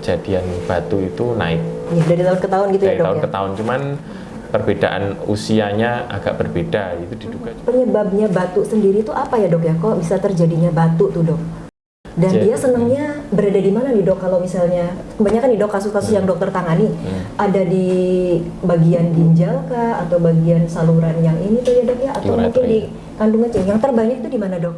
kejadian batu itu naik. Ya, dari tahun ke tahun gitu ya, Dari Dok? tahun Ya? ke tahun, cuman perbedaan usianya agak berbeda, itu diduga. Penyebabnya batu sendiri itu apa ya, Dok ya? Kok bisa terjadinya batu tuh, Dok? Dan dia senangnya berada di mana nih, Dok? Kalau misalnya kebanyakan nih, Dok, kasus-kasus yang dokter tangani ada di bagian ginjal kah atau bagian saluran yang ini tuh ya, Dok ya? Atau Uretra, mungkin di kandung kencing. Yang terbanyak itu di mana, Dok?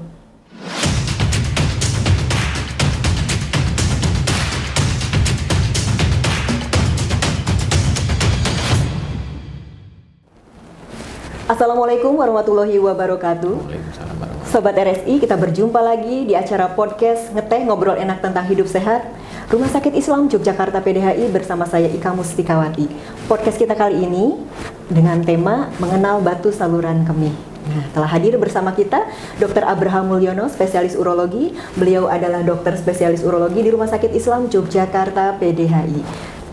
Assalamualaikum warahmatullahi wabarakatuh. Waalaikumsalam warahmatullahi. Sobat RSI, kita berjumpa lagi di acara podcast Ngeteh Ngobrol Enak Tentang Hidup Sehat Rumah Sakit Islam Yogyakarta PDHI bersama saya Ika Mustikawati. Podcast kita kali ini dengan tema mengenal batu saluran kemih. Nah, telah hadir bersama kita Dr. Abraham Mulyono, spesialis urologi. Beliau adalah dokter spesialis urologi di Rumah Sakit Islam Yogyakarta PDHI.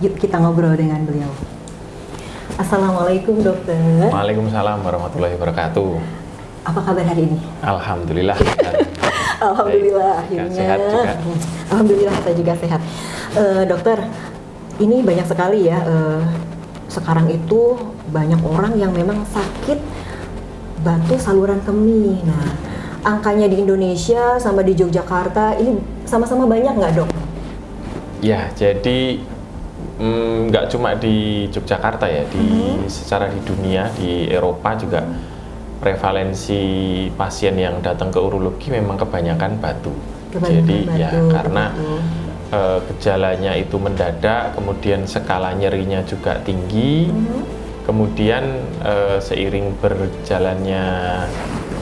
Yuk kita ngobrol dengan beliau. Assalamualaikum, dokter. Waalaikumsalam warahmatullahi wabarakatuh. Apa kabar hari ini? Alhamdulillah. Alhamdulillah, Baik. akhirnya. Sehat juga. Alhamdulillah, saya juga sehat. Dokter, ini banyak sekali ya. Sekarang itu banyak orang yang memang sakit batu saluran kemih. Nah, angkanya di Indonesia sama di Yogyakarta ini sama-sama banyak nggak, Dok? Ya, jadi nggak cuma di Yogyakarta ya, secara di dunia, di Eropa juga prevalensi pasien yang datang ke urologi memang kebanyakan batu. Jadi batu, ya karena gejalanya itu mendadak, kemudian skala nyerinya juga tinggi, kemudian seiring berjalannya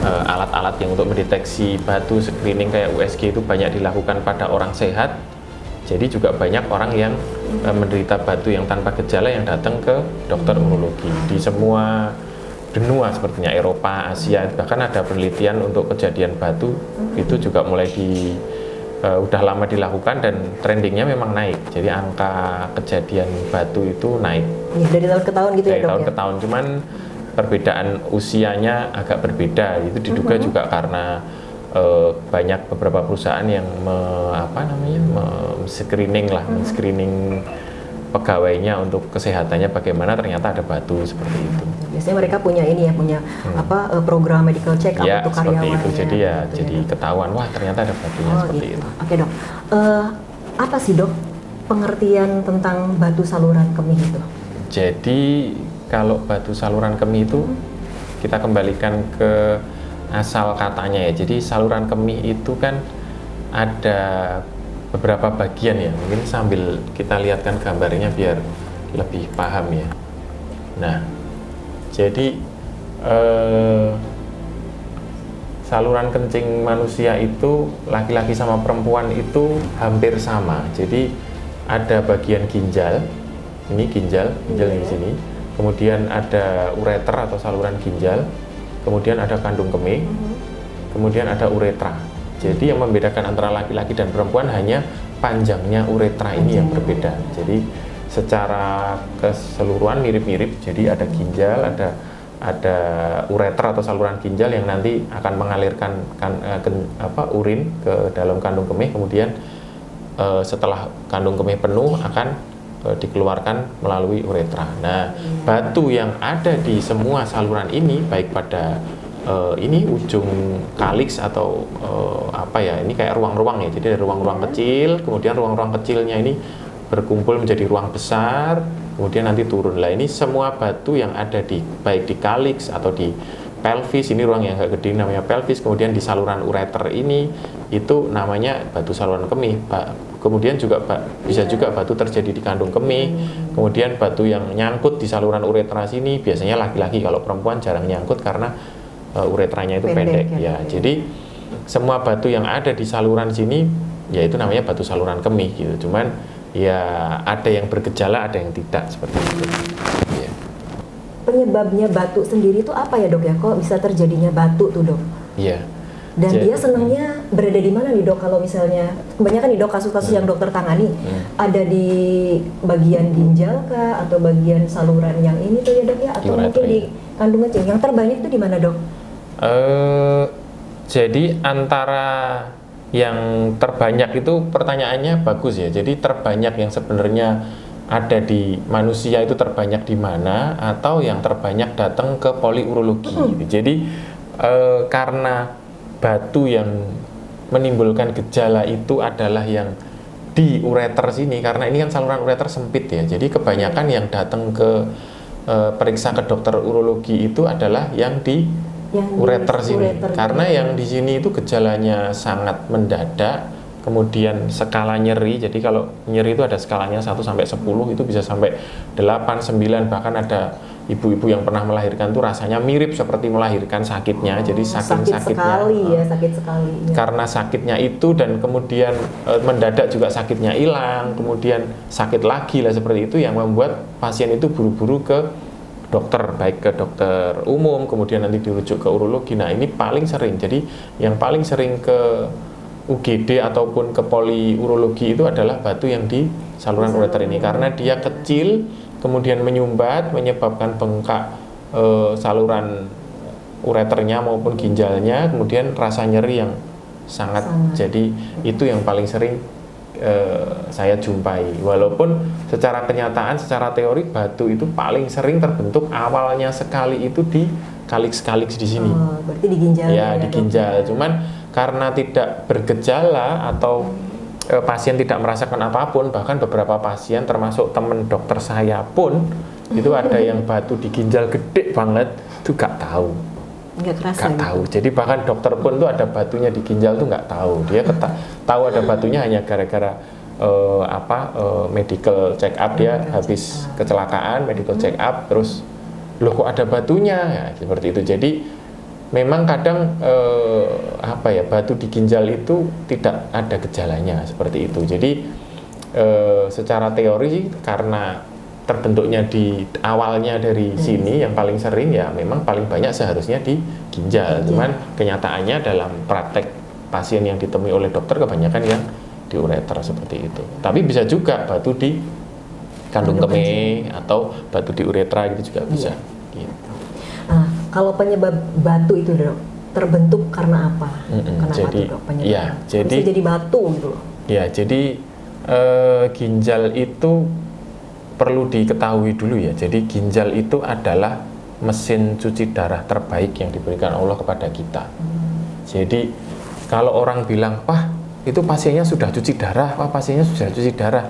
alat-alat yang untuk mendeteksi batu screening kayak USG itu banyak dilakukan pada orang sehat. Jadi juga banyak orang yang menderita batu yang tanpa gejala yang datang ke dokter urologi di semua benua sepertinya Eropa, Asia, bahkan ada penelitian untuk kejadian batu itu juga mulai udah lama dilakukan dan trendingnya memang naik. Jadi angka kejadian batu itu naik. Ya, dari tahun ke tahun gitu ya, Dari Dok? tahun Ya? ke tahun, cuman perbedaan usianya agak berbeda. Itu diduga juga karena banyak beberapa perusahaan yang screening pegawainya untuk kesehatannya bagaimana, ternyata ada batu seperti itu. Biasanya mereka punya ini ya, program medical check up Ya, untuk seperti karyawannya. itu. Jadi ya, gitu jadi Dok. ketahuan, wah ternyata ada batunya seperti gitu. itu. Oke, Dok. Apa sih, Dok, pengertian tentang batu saluran kemih itu? Jadi kalau batu saluran kemih itu kita kembalikan ke asal katanya ya. Jadi saluran kemih itu kan ada beberapa bagian ya. Mungkin sambil kita lihatkan gambarnya biar lebih paham ya. Nah, jadi saluran kencing manusia itu laki-laki sama perempuan itu hampir sama. Jadi ada bagian ginjal, ini ginjal yang di sini. Kemudian ada ureter atau saluran ginjal. Kemudian ada kandung kemih, kemudian ada uretra. Jadi yang membedakan antara laki-laki dan perempuan hanya panjangnya uretra ini yang berbeda. Jadi secara keseluruhan mirip-mirip. Jadi ada ginjal, ada uretra atau saluran ginjal yang nanti akan mengalirkan urin ke dalam kandung kemih. Kemudian setelah kandung kemih penuh akan dikeluarkan melalui uretra. Nah, batu yang ada di semua saluran ini, baik pada ini ujung kaliks atau ini kayak ruang-ruang ya. Jadi ada ruang-ruang kecil, kemudian ruang-ruang kecilnya ini berkumpul menjadi ruang besar, kemudian nanti turun. Lah ini semua batu yang ada baik di kaliks atau di pelvis, ini ruang yang agak gede namanya pelvis, kemudian di saluran ureter ini itu namanya batu saluran kemih. Kemudian juga bisa juga batu terjadi di kandung kemih. Kemudian batu yang nyangkut di saluran uretra sini biasanya laki-laki, kalau perempuan jarang nyangkut karena uretranya itu pendek ya. Jadi semua batu yang ada di saluran sini ya itu namanya batu saluran kemih gitu. Cuman ya ada yang bergejala, ada yang tidak, seperti itu. Ya. Penyebabnya batu sendiri itu apa ya, Dok ya? Kok bisa terjadinya batu tuh, Dok? Iya. Dan dia senangnya berada di mana nih, Dok? Kalau misalnya kebanyakan nih, Dok, kasus-kasus yang dokter tangani ada di bagian ginjal kah atau bagian saluran yang ini tuh ya, Dok ya? Atau mungkin di kandung kencing. Yang terbanyak itu di mana, Dok? Jadi antara yang terbanyak itu pertanyaannya bagus ya. Jadi terbanyak yang sebenarnya ada di manusia itu terbanyak di mana, atau yang terbanyak datang ke poliurologi gitu. Jadi karena batu yang menimbulkan gejala itu adalah yang di ureter sini, karena ini kan saluran ureter sempit ya. Jadi kebanyakan yang datang ke periksa ke dokter urologi itu adalah yang di ureter sini, karena yang di sini itu gejalanya sangat mendadak, kemudian skala nyeri. Jadi kalau nyeri itu ada skalanya 1 sampai 10, itu bisa sampai 8, 9, bahkan ada ibu-ibu yang pernah melahirkan tuh rasanya mirip seperti melahirkan sakitnya. Jadi saking sakitnya sakit sekali ya. Karena sakitnya itu, dan kemudian mendadak juga sakitnya hilang, kemudian sakit lagi lah, seperti itu yang membuat pasien itu buru-buru ke dokter, baik ke dokter umum, kemudian nanti dirujuk ke urologi. Nah ini paling sering. Jadi yang paling sering ke UGD ataupun ke poliurologi itu adalah batu yang di saluran ureter ini, karena dia kecil, kemudian menyumbat, menyebabkan bengkak saluran ureternya maupun ginjalnya, kemudian rasa nyeri yang sangat. Jadi itu yang paling sering saya jumpai. Walaupun secara kenyataan, secara teori, batu itu paling sering terbentuk awalnya sekali itu di kalix-kalix di sini. Berarti di ginjal ya, di ginjal. Cuman karena tidak bergejala atau pasien tidak merasakan apapun, bahkan beberapa pasien termasuk teman dokter saya pun itu ada yang batu di ginjal gede banget, itu gak tahu. Nggak kerasa Gak tahu. Jadi bahkan dokter pun tuh ada batunya di ginjal tuh nggak tahu. Dia tahu ada batunya hanya gara-gara medical check up, dia habis kecelakaan medical check up, terus loh kok ada batunya ya, seperti itu. Jadi memang kadang batu di ginjal itu tidak ada gejalanya seperti itu. Jadi secara teori karena terbentuknya di awalnya dari sini, yang paling sering ya memang paling banyak seharusnya di ginjal. Cuman kenyataannya dalam praktek pasien yang ditemui oleh dokter kebanyakan yang di ureter seperti itu. Tapi bisa juga batu di kandung kemih atau batu di uretra gitu juga bisa. Gitu. Kalau penyebab batu itu dok, terbentuk karena apa? Kenapa jadi, tuh dok penyebab? Ya, bisa jadi batu gitu loh. Ya, jadi ginjal itu perlu diketahui dulu ya. Jadi ginjal itu adalah mesin cuci darah terbaik yang diberikan Allah kepada kita. Jadi kalau orang bilang, "Wah, itu pasiennya sudah cuci darah, wah pasiennya sudah cuci darah."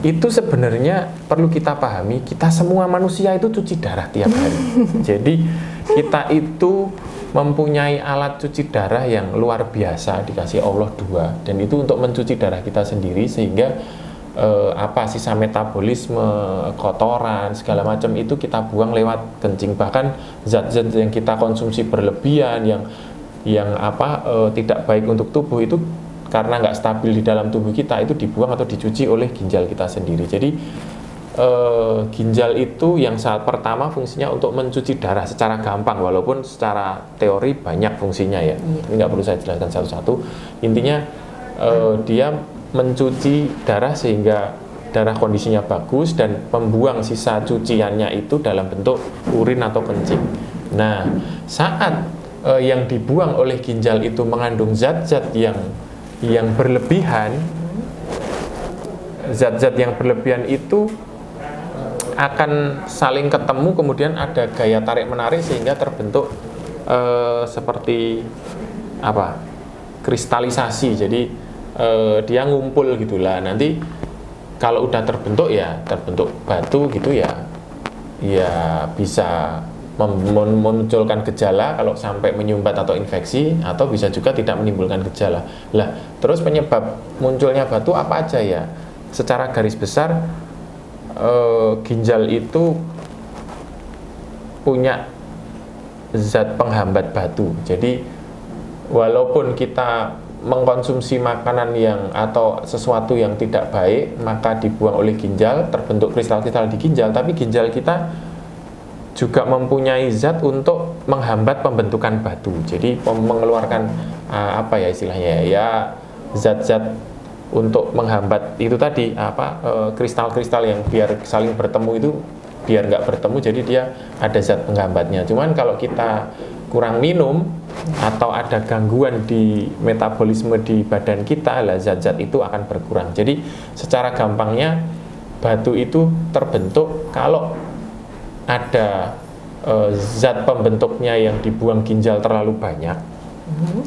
Itu sebenarnya perlu kita pahami, kita semua manusia itu cuci darah tiap hari. Jadi kita itu mempunyai alat cuci darah yang luar biasa, dikasih Allah 2, dan itu untuk mencuci darah kita sendiri, sehingga sisa metabolisme, kotoran segala macam itu kita buang lewat kencing. Bahkan zat-zat yang kita konsumsi berlebihan yang tidak baik untuk tubuh itu karena nggak stabil di dalam tubuh kita, itu dibuang atau dicuci oleh ginjal kita sendiri. Jadi ginjal itu yang saat pertama fungsinya untuk mencuci darah secara gampang, walaupun secara teori banyak fungsinya ya. Ini nggak perlu saya jelaskan satu-satu. Intinya dia mencuci darah sehingga darah kondisinya bagus dan membuang sisa cuciannya itu dalam bentuk urin atau kencing. Nah, saat yang dibuang oleh ginjal itu mengandung zat-zat yang berlebihan, zat-zat yang berlebihan itu akan saling ketemu, kemudian ada gaya tarik-menarik sehingga terbentuk seperti kristalisasi. Jadi dia ngumpul gitulah. Nanti kalau udah terbentuk batu gitu ya bisa memunculkan gejala kalau sampai menyumbat atau infeksi, atau bisa juga tidak menimbulkan gejala. Lah, terus penyebab munculnya batu apa aja ya? Secara garis besar ginjal itu punya zat penghambat batu. Jadi walaupun kita mengkonsumsi makanan atau sesuatu yang tidak baik, maka dibuang oleh ginjal, terbentuk kristal-kristal di ginjal, tapi ginjal kita juga mempunyai zat untuk menghambat pembentukan batu. Jadi mengeluarkan zat-zat untuk menghambat itu tadi, kristal-kristal yang biar saling bertemu itu biar nggak bertemu, jadi dia ada zat penghambatnya. Cuman kalau kita kurang minum atau ada gangguan di metabolisme di badan kita, lah zat-zat itu akan berkurang. Jadi secara gampangnya batu itu terbentuk kalau ada zat pembentuknya yang dibuang ginjal terlalu banyak,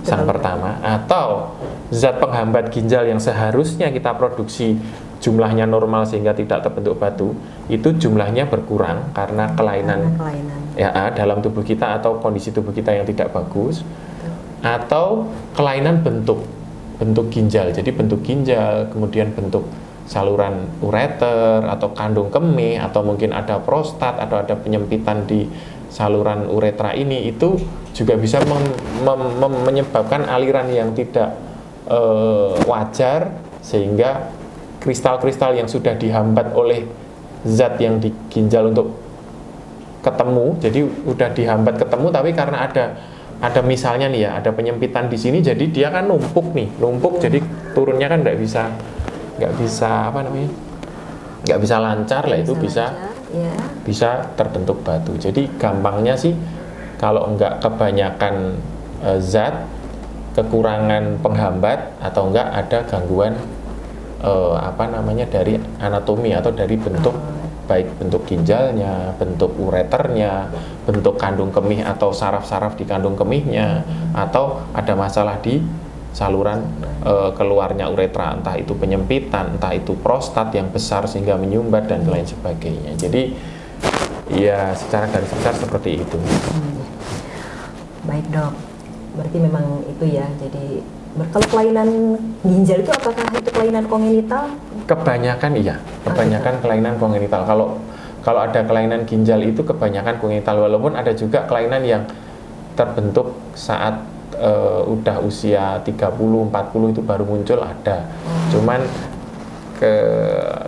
yang pertama, atau zat penghambat ginjal yang seharusnya kita produksi jumlahnya normal sehingga tidak terbentuk batu, itu jumlahnya berkurang karena kelainan ya dalam tubuh kita atau kondisi tubuh kita yang tidak bagus, atau kelainan bentuk ginjal. Jadi bentuk ginjal, kemudian bentuk saluran ureter atau kandung kemih, atau mungkin ada prostat atau ada penyempitan di saluran uretra ini, itu juga bisa menyebabkan aliran yang tidak wajar, sehingga kristal-kristal yang sudah dihambat oleh zat yang di ginjal untuk ketemu, jadi udah dihambat ketemu, tapi karena ada misalnya nih ya, ada penyempitan di sini, jadi dia kan numpuk, jadi turunnya kan nggak bisa lancar lah, itu bisa terbentuk batu. Jadi gampangnya sih, kalau enggak kebanyakan zat, kekurangan penghambat, atau enggak ada gangguan dari anatomi atau dari bentuk, baik bentuk ginjalnya, bentuk ureternya, bentuk kandung kemih atau saraf-saraf di kandung kemihnya, atau ada masalah di saluran keluarnya uretra, entah itu penyempitan, entah itu prostat yang besar sehingga menyumbat dan lain sebagainya. Jadi ya secara garis besar seperti itu. Baik dok, berarti memang itu ya. Jadi kalau kelainan ginjal itu apakah itu kelainan kongenital? Kebanyakan kelainan kongenital. Kalau ada kelainan ginjal itu kebanyakan kongenital, walaupun ada juga kelainan yang terbentuk saat udah usia 30-40 itu baru muncul, ada. Cuman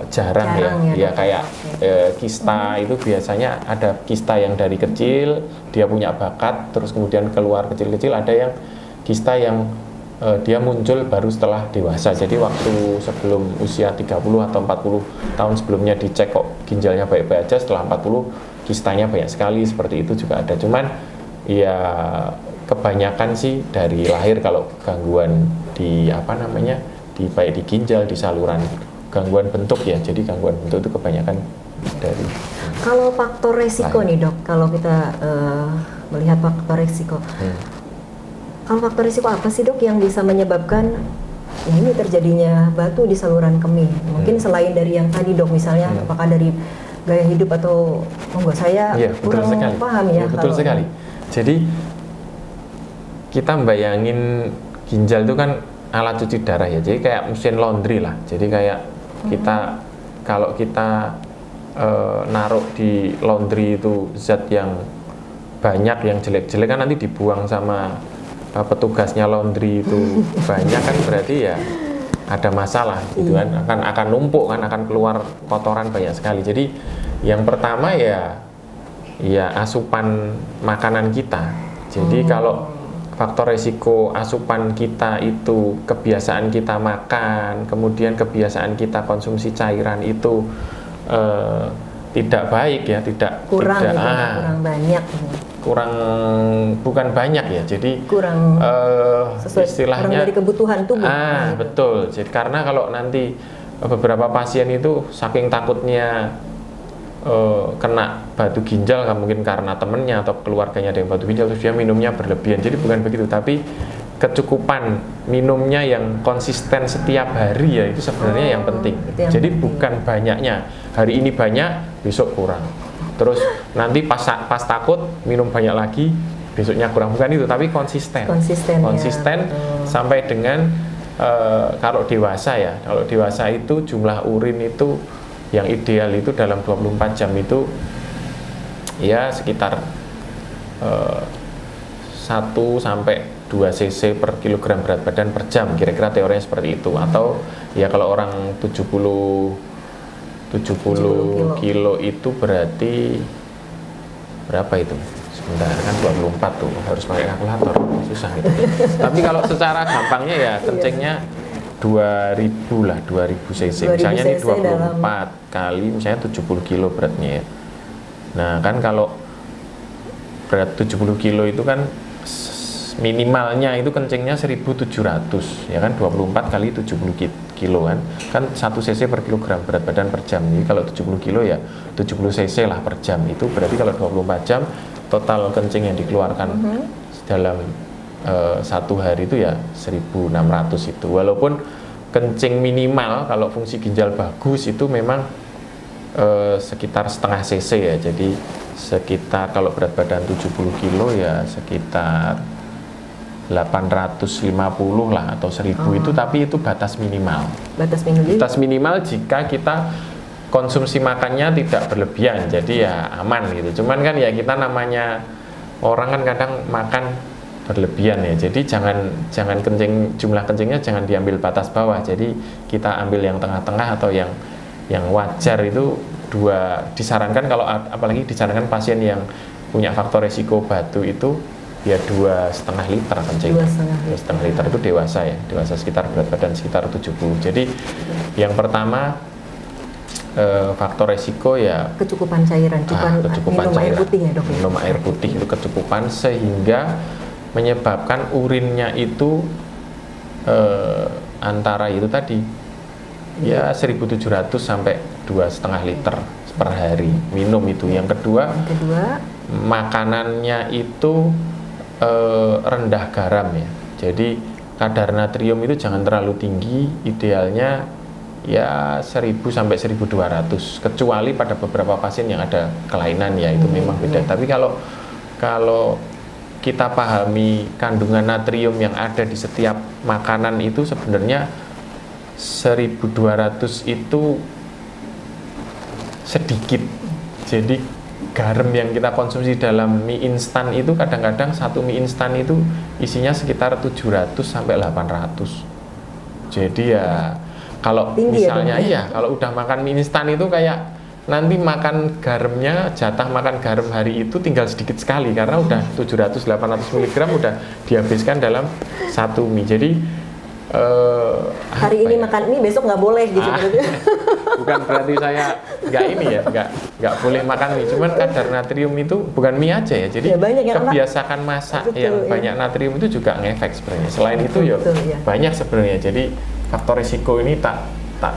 jarang ya kayak kista itu biasanya ada kista yang dari kecil dia punya bakat, terus kemudian keluar kecil-kecil. Ada yang kista yang dia muncul baru setelah dewasa, jadi waktu sebelum usia 30 atau 40 tahun sebelumnya dicek kok ginjalnya baik-baik aja, setelah 40 kistanya banyak sekali, seperti itu juga ada. Cuman ya kebanyakan sih dari lahir kalau gangguan di baik di ginjal, di saluran, gangguan bentuk ya. Jadi gangguan bentuk itu kebanyakan dari. Kalau faktor resiko nih dok, kalau kita melihat faktor resiko, kalau faktor resiko apa sih dok yang bisa menyebabkan ya ini terjadinya batu di saluran kemih? Mungkin selain dari yang tadi dok, misalnya apakah dari gaya hidup atau saya kurang paham ya. Betul sekali. Jadi kita bayangin ginjal itu kan alat cuci darah ya, jadi kayak mesin laundry lah. Jadi kayak kalau kita naruh di laundry itu zat yang banyak, yang jelek-jelek kan nanti dibuang sama petugasnya laundry itu banyak kan, berarti ya ada masalah gitu kan, akan numpuk kan, akan keluar kotoran banyak sekali. Jadi yang pertama ya asupan makanan kita. Jadi kalau faktor resiko asupan kita itu kebiasaan kita makan, kemudian kebiasaan kita konsumsi cairan itu tidak baik ya, kurang bukan banyak ya, jadi kurang istilahnya dari kebutuhan tubuh. Betul. Jadi karena kalau nanti beberapa pasien itu saking takutnya kena batu ginjal, mungkin karena temennya atau keluarganya ada yang batu ginjal, terus dia minumnya berlebihan. Jadi bukan begitu, tapi kecukupan minumnya yang konsisten setiap hari ya, itu sebenarnya yang penting. Jadi bukan banyaknya, hari ini banyak, besok kurang. Terus nanti pas takut minum banyak lagi, besoknya kurang. Bukan itu, tapi konsisten sampai dengan kalau dewasa ya. Kalau dewasa itu jumlah urin itu yang ideal itu dalam 24 jam itu ya sekitar 1 sampai 2 cc per kilogram berat badan per jam, kira-kira teorinya seperti itu. Atau ya kalau orang 70 kilo itu berarti berapa itu? Sebentar, kan 24 tuh, harus pakai kalkulator, susah gitu. Tapi kalau secara gampangnya ya kencingnya 2000 lah, 2000 cc. Misalnya ini 24 kali misalnya 70 kilo beratnya ya. Nah kan kalau berat 70 kilo itu kan minimalnya itu kencingnya 1700 ya kan, 24 kali 70 kilo kan 1 cc per kilogram berat badan per jam. Jadi kalau 70 kilo ya 70 cc lah per jam. Itu berarti kalau 24 jam total kencing yang dikeluarkan dalam satu hari itu ya 1600 itu. Walaupun kencing minimal kalau fungsi ginjal bagus itu memang sekitar setengah cc ya. Jadi sekitar kalau berat badan 70 kilo ya sekitar 850 lah atau 1000 itu, tapi itu batas minimal. Batas minimal jika kita konsumsi makannya tidak berlebihan, jadi ya aman gitu. Cuman kan ya kita namanya orang kan kadang makan berlebihan ya, jadi jangan kencing, jumlah kencingnya jangan diambil batas bawah. Jadi kita ambil yang tengah-tengah atau yang wajar itu disarankan, kalau apalagi disarankan pasien yang punya faktor resiko batu itu ya 2,5 liter kencing. 2,5 liter itu dewasa sekitar berat badan sekitar 70. Jadi yang pertama faktor resiko ya kecukupan cairan, minum air putih ya dok. Minum air putih itu kecukupan sehingga menyebabkan urinnya itu antara itu tadi ya 1700 sampai 2,5 liter per hari minum itu. Yang kedua makanannya itu rendah garam ya. Jadi kadar natrium itu jangan terlalu tinggi, idealnya ya 1000 sampai 1200, kecuali pada beberapa pasien yang ada kelainan ya itu memang beda. Tapi kalau kita pahami kandungan natrium yang ada di setiap makanan itu sebenarnya 1200 itu sedikit. Jadi garam yang kita konsumsi dalam mie instan itu kadang-kadang satu mie instan itu isinya sekitar 700 sampai 800. Jadi ya kalau tinggi misalnya ya kalau udah makan mie instan itu kayak nanti makan garamnya, jatah makan garam hari itu tinggal sedikit sekali karena udah 700-800 mg udah dihabiskan dalam satu mie. Jadi hari ini makan mie, besok nggak boleh gitu. Bukan berarti saya nggak boleh makan mie, cuman kadar natrium itu bukan mie aja ya. Jadi kebiasaan masak yang banyak natrium itu juga ngefek sebenarnya. Selain itu ya banyak sebenarnya. Jadi faktor risiko ini tak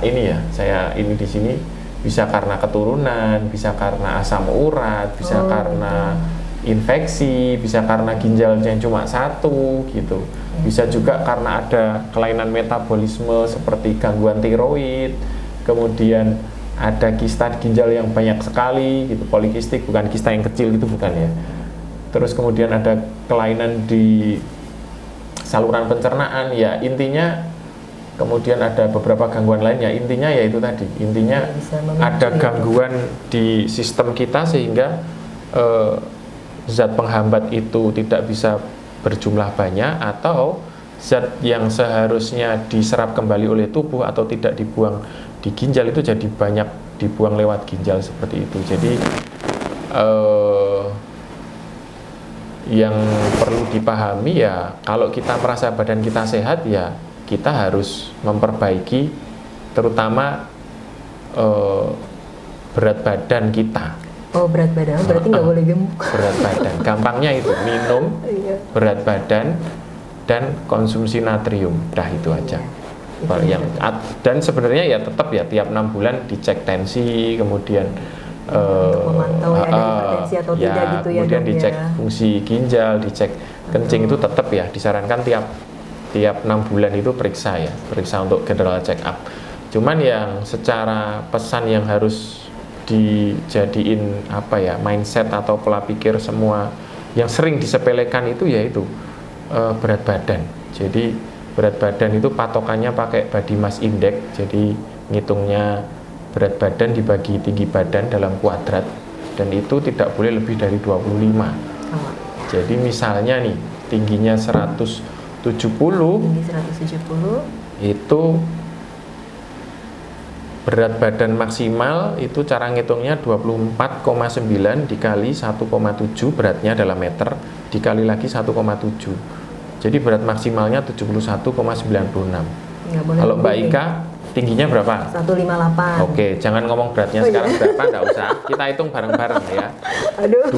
ini ya. Saya ini di sini bisa karena keturunan, bisa karena asam urat, bisa karena infeksi, bisa karena ginjalnya cuma satu gitu. Bisa juga karena ada kelainan metabolisme seperti gangguan tiroid, kemudian ada kista ginjal yang banyak sekali gitu, polikistik, bukan kista yang kecil gitu bukan ya. Terus kemudian ada kelainan di saluran pencernaan ya, intinya kemudian ada beberapa gangguan lainnya, intinya ya itu tadi, intinya ada gangguan di sistem kita sehingga zat penghambat itu tidak bisa berjumlah banyak, atau zat yang seharusnya diserap kembali oleh tubuh atau tidak dibuang di ginjal itu jadi banyak dibuang lewat ginjal seperti itu. Jadi yang perlu dipahami ya, kalau kita merasa badan kita sehat ya kita harus memperbaiki terutama berat badan kita. Oh, berat badan, berarti nggak boleh gemuk. Berat badan, gampangnya itu minum, berat badan, dan konsumsi natrium. Dah itu aja. Dan sebenarnya ya tetap ya tiap 6 bulan dicek tensi, kemudian memantau ada hipertensi atau tidak gitu ya. Kemudian dicek fungsi ginjal, dicek kencing itu tetap ya disarankan tiap 6 bulan itu periksa untuk general check up. Cuman yang secara pesan yang harus dijadiin mindset atau pola pikir semua yang sering disepelekan itu yaitu berat badan. Jadi berat badan itu patokannya pakai body mass index. Jadi ngitungnya berat badan dibagi tinggi badan dalam kuadrat, dan itu tidak boleh lebih dari 25. Jadi misalnya nih tingginya 170, itu berat badan maksimal itu cara ngitungnya 24,9 dikali 1,7 beratnya dalam meter dikali lagi 1,7. Jadi berat maksimalnya 71,96. Kalau Mbak Ika tingginya berapa? 158. Oke, jangan ngomong beratnya sekarang berapa, nggak usah. Kita hitung bareng-bareng ya. Aduh.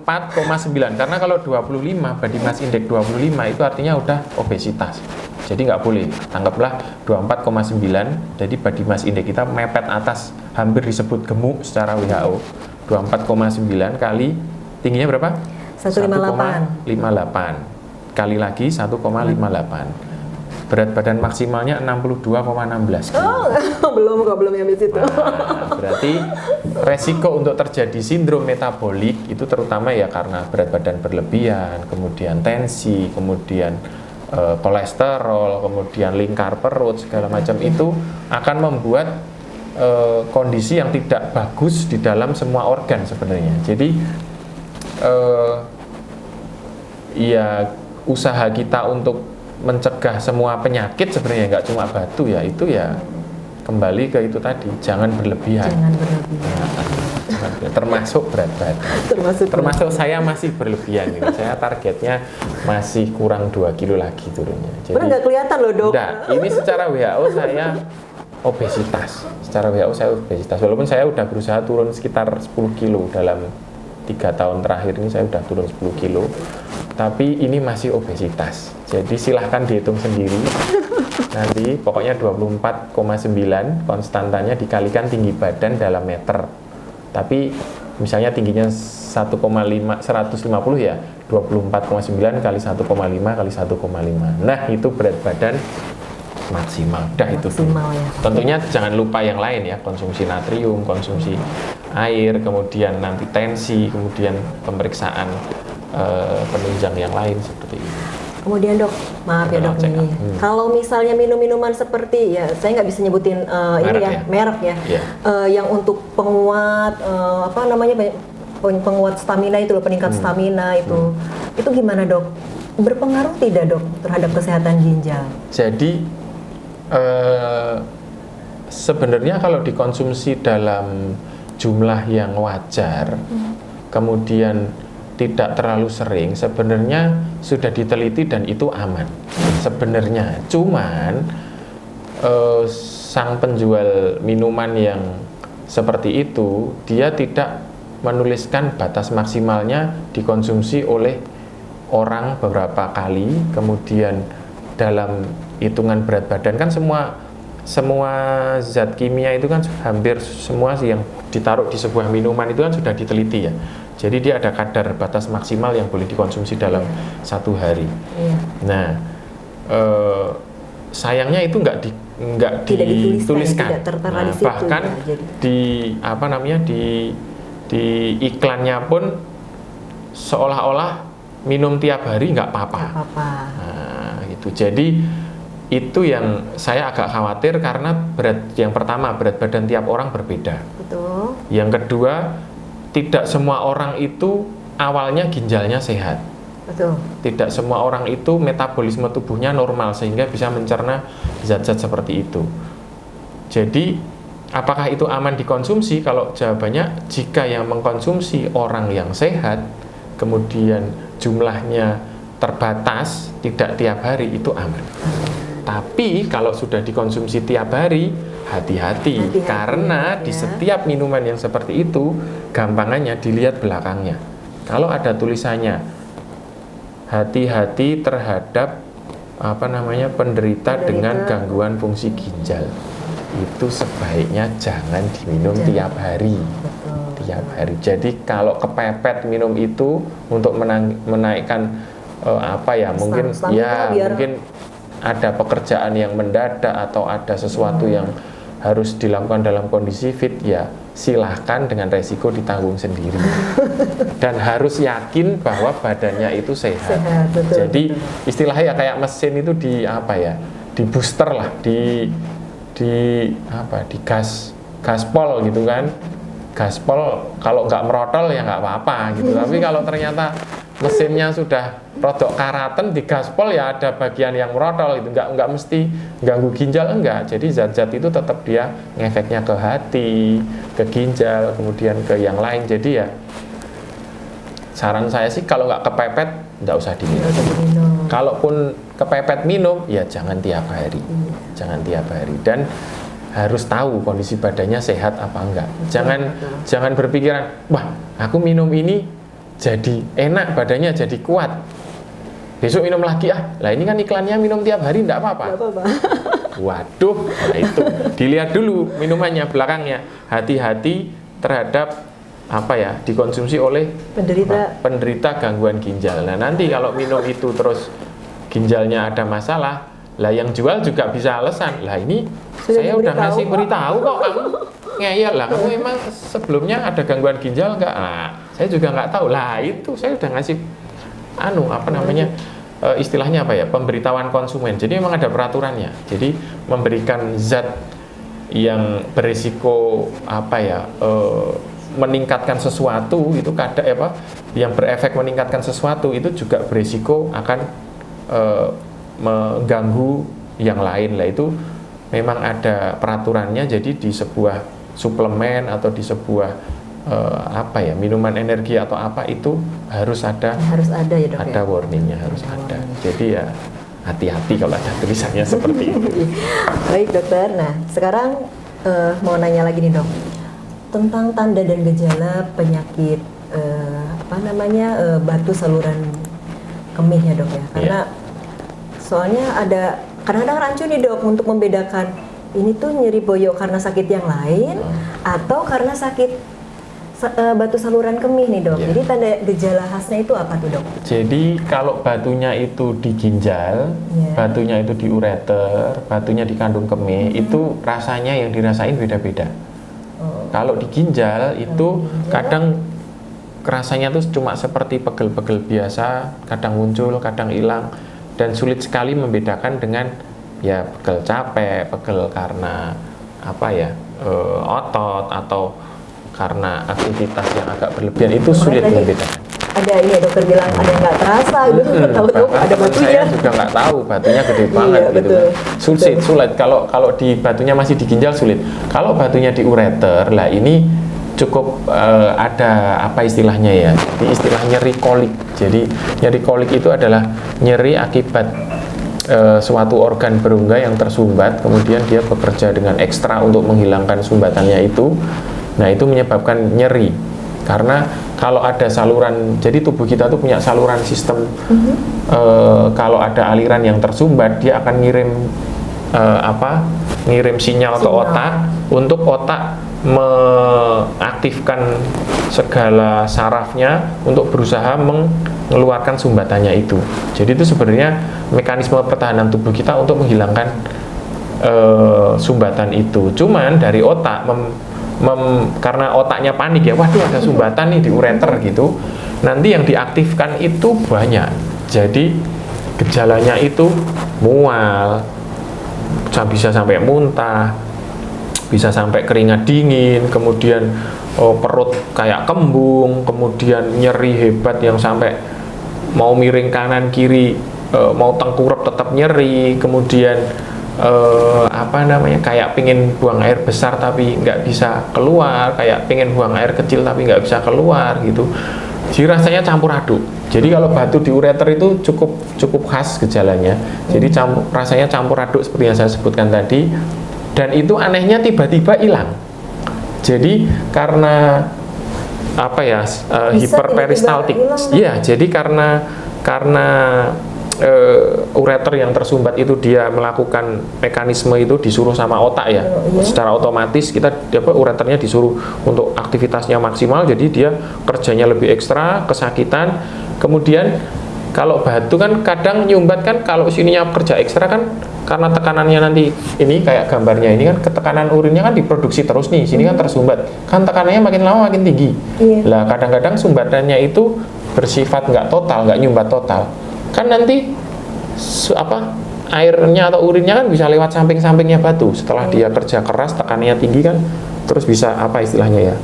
24,9. Karena kalau 25, body mass index 25 itu artinya udah obesitas. Jadi nggak boleh. Anggaplah 24,9, jadi body mass index kita mepet atas, hampir disebut gemuk secara WHO. 24,9 kali tingginya berapa? 158. 1,58. Kali lagi 1,58. Berat badan maksimalnya 62,16 kg. Oh, belum yang di situ. Nah, berarti resiko untuk terjadi sindrom metabolik itu terutama ya karena berat badan berlebihan, kemudian tensi, kemudian kolesterol, kemudian lingkar perut, segala macam itu akan membuat kondisi yang tidak bagus di dalam semua organ sebenarnya. Jadi ya usaha kita untuk mencegah semua penyakit sebenarnya nggak cuma batu ya, itu ya kembali ke itu tadi, jangan berlebihan. Termasuk berat badan. Termasuk saya masih berlebihan gitu. Saya targetnya masih kurang 2 kilo lagi turunnya. Jadi nggak kelihatan loh, Dok. Enggak, ini secara WHO saya obesitas. Secara WHO saya obesitas. Walaupun saya udah berusaha turun sekitar 10 kilo dalam 3 tahun terakhir ini, saya udah turun 10 kilo. Tapi ini masih obesitas. Jadi silahkan dihitung sendiri. Nanti pokoknya 24,9 konstantanya dikalikan tinggi badan dalam meter. Tapi misalnya tingginya 150 ya, 24,9 kali 1,5 kali 1,5. Nah, itu berat badan maksimal. Itu maksimal ya. Tentunya jangan lupa yang lain ya, konsumsi natrium, konsumsi air, kemudian nanti tensi, kemudian pemeriksaan penunjang yang lain seperti itu. Kemudian Dok, maaf ya Dok nih, kalau misalnya minum-minuman seperti ya, saya nggak bisa nyebutin merek ya, yang untuk penguat penguat stamina itu loh, peningkat stamina itu gimana Dok? Berpengaruh tidak Dok terhadap kesehatan ginjal? Jadi sebenarnya kalau dikonsumsi dalam jumlah yang wajar, kemudian tidak terlalu sering, sebenarnya sudah diteliti dan itu aman sebenarnya. Cuman sang penjual minuman yang seperti itu, dia tidak menuliskan batas maksimalnya dikonsumsi oleh orang beberapa kali, kemudian dalam hitungan berat badan kan semua zat kimia itu kan hampir semua yang ditaruh di sebuah minuman itu kan sudah diteliti ya. Jadi dia ada kadar batas maksimal yang boleh dikonsumsi dalam 1 hari. Nah, sayangnya itu nggak dituliskan. Nah, bahkan di iklannya pun seolah-olah minum tiap hari nggak apa-apa. Nah, gitu. Jadi itu yang saya agak khawatir karena yang pertama berat badan tiap orang berbeda. Betul. Yang kedua, tidak semua orang itu awalnya ginjalnya sehat. Betul. Tidak semua orang itu metabolisme tubuhnya normal sehingga bisa mencerna zat-zat seperti itu. Jadi, apakah itu aman dikonsumsi? Kalau jawabannya, jika yang mengkonsumsi orang yang sehat, kemudian jumlahnya terbatas, tidak tiap hari, itu aman. Tapi kalau sudah dikonsumsi tiap hari, hati-hati karena di setiap minuman yang seperti itu gampangannya dilihat belakangnya. Kalau ada tulisannya hati-hati terhadap penderita dengan gangguan fungsi ginjal, itu sebaiknya jangan diminum tiap hari. Tiap hari. Jadi kalau kepepet minum itu untuk menaikkan mungkin ada pekerjaan yang mendadak atau ada sesuatu yang harus dilakukan dalam kondisi fit, ya silahkan dengan resiko ditanggung sendiri. Dan harus yakin bahwa badannya itu sehat. Jadi istilahnya kayak mesin itu di booster lah, di gaspol gitu kan. Gaspol kalau nggak merotol ya nggak apa-apa gitu. Tapi kalau ternyata mesinnya sudah rodok karatan, di gaspol ya ada bagian yang merotol itu, nggak mesti ganggu ginjal, enggak. Jadi zat-zat itu tetap dia ngefeknya ke hati, ke ginjal, kemudian ke yang lain. Jadi ya saran saya sih kalau nggak kepepet, nggak usah diminum. Kalaupun kepepet minum, ya jangan tiap hari. Jangan tiap hari. Dan harus tahu kondisi badannya sehat apa enggak. Jangan berpikiran, wah aku minum ini jadi enak, badannya jadi kuat. Besok minum lagi lah ini kan iklannya minum tiap hari, enggak apa-apa. Waduh, nah itu dilihat dulu minumannya belakangnya. Hati-hati terhadap dikonsumsi oleh penderita gangguan ginjal. Nah nanti kalau minum itu terus ginjalnya ada masalah, lah yang jual juga bisa alasan, lah ini saya udah ngasih beritahu kok kamu ngeyel lah, kamu emang sebelumnya ada gangguan ginjal enggak? Nah, saya juga nggak tahu lah, itu saya udah ngasih istilahnya pemberitahuan konsumen. Jadi memang ada peraturannya. Jadi memberikan zat yang berisiko meningkatkan sesuatu itu yang berefek meningkatkan sesuatu itu juga berisiko akan mengganggu yang lain. Lah itu memang ada peraturannya. Jadi di sebuah suplemen atau di sebuah minuman energi atau itu harus ada ya dok, ada warningnya, harus ada. Jadi ya hati-hati kalau ada tulisannya seperti itu. Baik dokter, nah sekarang mau nanya lagi nih dok tentang tanda dan gejala penyakit batu saluran kemih ya dok ya, karena soalnya ada kadang-kadang rancu nih dok untuk membedakan ini tuh nyeri boyok karena sakit yang lain atau karena sakit batu saluran kemih nih dok. Jadi tanda gejala khasnya itu apa tuh dok? Jadi kalau batunya itu di ginjal, batunya itu di ureter, batunya di kandung kemih, itu rasanya yang dirasain beda-beda. Kalau di ginjal itu kadang rasanya tuh cuma seperti pegel-pegel biasa, kadang muncul, kadang hilang, dan sulit sekali membedakan dengan pegel capek, pegel karena otot atau karena aktivitas yang agak berlebihan, itu sulit membedakan. Ada ini dokter bilang ada yang nggak terasa gitu, tahu-tahu ada batunya. Saya juga nggak tahu, batunya gede banget gitu kan. Sulit kalau di batunya masih di ginjal sulit. Kalau batunya di ureter, lah ini cukup ada istilahnya ya, di istilah nyeri kolik. Jadi nyeri kolik itu adalah nyeri akibat suatu organ berongga yang tersumbat, kemudian dia bekerja dengan ekstra untuk menghilangkan sumbatannya itu. Nah itu menyebabkan nyeri, karena kalau ada saluran, jadi tubuh kita tuh punya saluran sistem, kalau ada aliran yang tersumbat, dia akan ngirim sinyal ke otak, untuk otak mengaktifkan segala sarafnya untuk berusaha mengeluarkan sumbatannya itu. Jadi itu sebenarnya mekanisme pertahanan tubuh kita untuk menghilangkan sumbatan itu. Cuman dari otak karena otaknya panik ya, waduh ada sumbatan nih di ureter gitu, nanti yang diaktifkan itu banyak. Jadi gejalanya itu mual, bisa sampai muntah, bisa sampai keringat dingin, kemudian perut kayak kembung, kemudian nyeri hebat yang sampai mau miring kanan kiri, mau tengkurap tetap nyeri, kemudian kayak pengen buang air besar tapi nggak bisa keluar, kayak pengen buang air kecil tapi nggak bisa keluar gitu. Jadi rasanya campur aduk. Jadi kalau batu di ureter itu cukup khas gejalanya. Jadi rasanya campur aduk seperti yang saya sebutkan tadi. Dan itu anehnya tiba-tiba hilang. Jadi karena hiperperistaltik. Iya, jadi karena ureter yang tersumbat itu dia melakukan mekanisme itu disuruh sama otak ya, secara otomatis ureternya disuruh untuk aktivitasnya maksimal, jadi dia kerjanya lebih ekstra, kesakitan. Kemudian kalau batu kan kadang nyumbat kan, kalau sininya kerja ekstra kan karena tekanannya nanti ini kayak gambarnya ini kan, ketekanan urinnya kan diproduksi terus nih, sini kan tersumbat kan, tekanannya makin lama makin tinggi. Lah kadang-kadang sumbatannya itu bersifat nggak total, nggak nyumbat total. Kan nanti airnya atau urinnya kan bisa lewat samping-sampingnya batu. Setelah dia kerja keras, tekanannya tinggi kan, terus bisa istilahnya ya,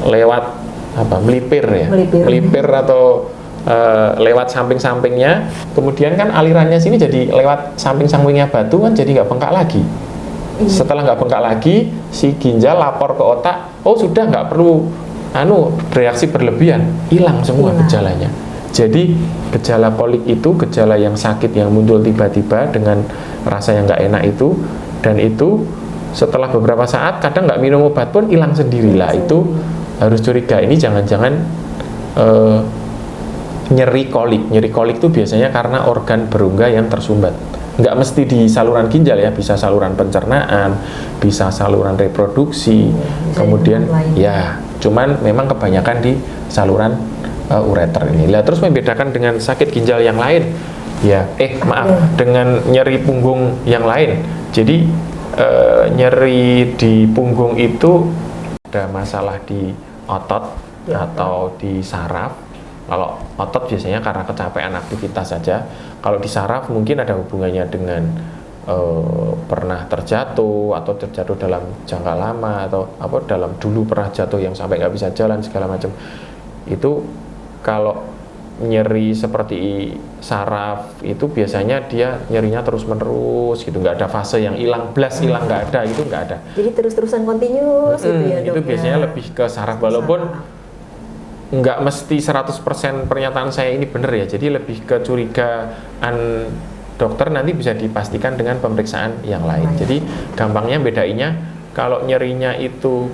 lewat melipir ya, melipir atau lewat samping-sampingnya. Kemudian kan alirannya sini jadi lewat samping-sampingnya batu kan, jadi nggak bengkak lagi. Setelah nggak bengkak lagi, si ginjal lapor ke otak, oh sudah nggak perlu reaksi berlebihan, hilang semua Hilang. gejalanya. Jadi gejala kolik itu gejala yang sakit yang muncul tiba-tiba dengan rasa yang nggak enak itu, dan itu setelah beberapa saat kadang nggak minum obat pun hilang sendirilah. Itu harus curiga, ini jangan-jangan nyeri kolik. Nyeri kolik itu biasanya karena organ berongga yang tersumbat. Nggak mesti di saluran ginjal ya, bisa saluran pencernaan, bisa saluran reproduksi, kemudian ya, cuman memang kebanyakan di saluran ureter ini. Lah terus membedakan dengan sakit ginjal yang lain, ya, dengan nyeri punggung yang lain. Jadi nyeri di punggung itu ada masalah di otot atau di saraf. Kalau otot biasanya karena kecapean aktivitas saja. Kalau di saraf mungkin ada hubungannya dengan pernah terjatuh atau terjatuh dalam jangka lama, atau dalam dulu pernah jatuh yang sampai nggak bisa jalan segala macam. Itu kalau nyeri seperti saraf itu biasanya dia nyerinya terus menerus gitu, nggak ada fase yang hilang hilang nggak ada, itu nggak ada. Jadi terus-terusan continuous gitu ya, Dok. Itu biasanya lebih ke saraf, walaupun nggak mesti 100% pernyataan saya ini benar ya. Jadi lebih kecurigaan dokter nanti bisa dipastikan dengan pemeriksaan yang lain. Jadi gampangnya bedainya, kalau nyerinya itu